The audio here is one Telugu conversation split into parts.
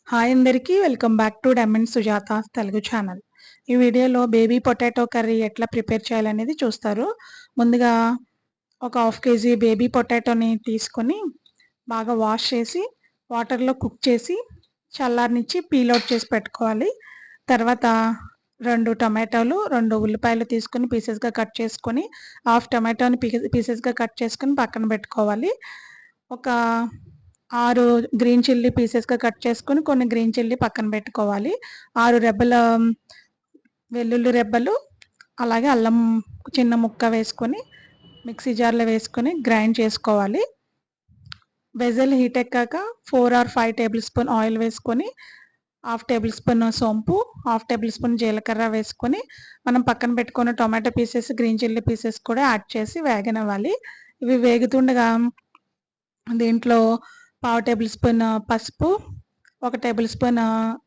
హాయ్ అందరికీ welcome back to diamond Sujata's Telugu channel. ఈ వీడియోలో బేబీ పొటాటో కర్రీ ఎట్లా ప్రిపేర్ చేయాలనేది చూస్తారు. ముందుగా ఒక హాఫ్ కేజీ బేబీ పొటాటోని తీసుకొని బాగా వాష్ చేసి వాటర్లో కుక్ చేసి చల్లారనిచ్చి పీల్ అవుట్ చేసి పెట్టుకోవాలి. తర్వాత 2 టమాటాలు 2 ఉల్లిపాయలు తీసుకొని పీసెస్గా కట్ చేసుకొని హాఫ్ టమాటోని పీసెస్గా కట్ చేసుకొని పక్కన పెట్టుకోవాలి. ఒక 6 గ్రీన్ చిల్లీ పీసెస్‌గా కట్ చేసుకొని కొన్ని గ్రీన్ చిల్లీ పక్కన పెట్టుకోవాలి. 6 రెబ్బల వెల్లుల్లి రెబ్బలు, అలాగే అల్లం చిన్న ముక్క వేసుకొని మిక్సీ జార్‌లో వేసుకొని గ్రైండ్ చేసుకోవాలి. వెజల్ హీట్ ఎక్కాక 4 ఆర్ 5 టేబుల్ స్పూన్ ఆయిల్ వేసుకొని హాఫ్ టేబుల్ స్పూన్ సోంపు, హాఫ్ టేబుల్ స్పూన్ జీలకర్ర వేసుకొని మనం పక్కన పెట్టుకున్న tomato pieces, green chilli pieces కూడా యాడ్ చేసి వేగనివ్వాలి. ఇవి వేగుతుండగా దీంట్లో పావు టేబుల్ స్పూన్ పసుపు, 1 table spoon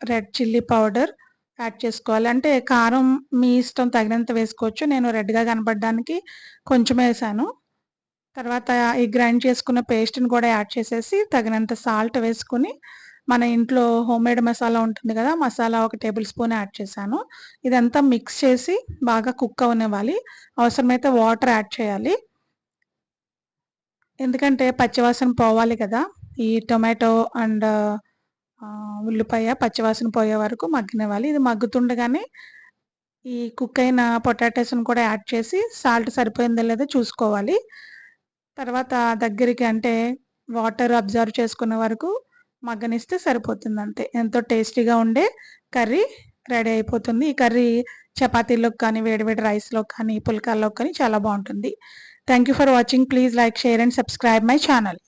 red chilli powder add చేసుకోవాలి. అంటే కారం మీ ఇష్టం తగినంత వేసుకోవచ్చు. నేను రెడ్‌గా కనపడడానికి కొంచెమే వేసాను. తర్వాత ఈ గ్రైండ్ చేసుకున్న పేస్ట్‌ని కూడా యాడ్ చేసేసి తగినంత సాల్ట్ వేసుకొని మన ఇంట్లో హోమ్‌మేడ్ మసాలా ఉంటుంది కదా! మసాలా 1 టేబుల్ స్పూన్ యాడ్ చేశాను. ఇదంతా మిక్స్ చేసి బాగా కుక్ అవ్వనివ్వాలి. అవసరమైతే వాటర్ యాడ్ చేయాలి. ఎందుకంటే పచ్చివాసన పోవాలి కదా! ఈ టొమాటో అండ్ ఉల్లిపాయ పచ్చివాసన పోయే వరకు మగ్గనివ్వాలి. ఇది మగ్గుతుండగానే ఈ కుక్ అయిన పొటాటోస్‌ని కూడా యాడ్ చేసి సాల్ట్ సరిపోయిందో లేదో చూసుకోవాలి. తర్వాత దగ్గరికి అంటే వాటర్ అబ్జర్వ్ చేసుకునే వరకు మగ్గనిస్తే సరిపోతుందంతే. ఎంతో టేస్టీగా ఉండే కర్రీ రెడీ అయిపోతుంది. ఈ కర్రీ చపాతీలోకి కానీ, వేడి వేడి రైస్‌లోకి కానీ, పుల్కాల్లోకి కానీ చాలా బావుంటుంది. Thank you for watching. Please like, share and subscribe my channel.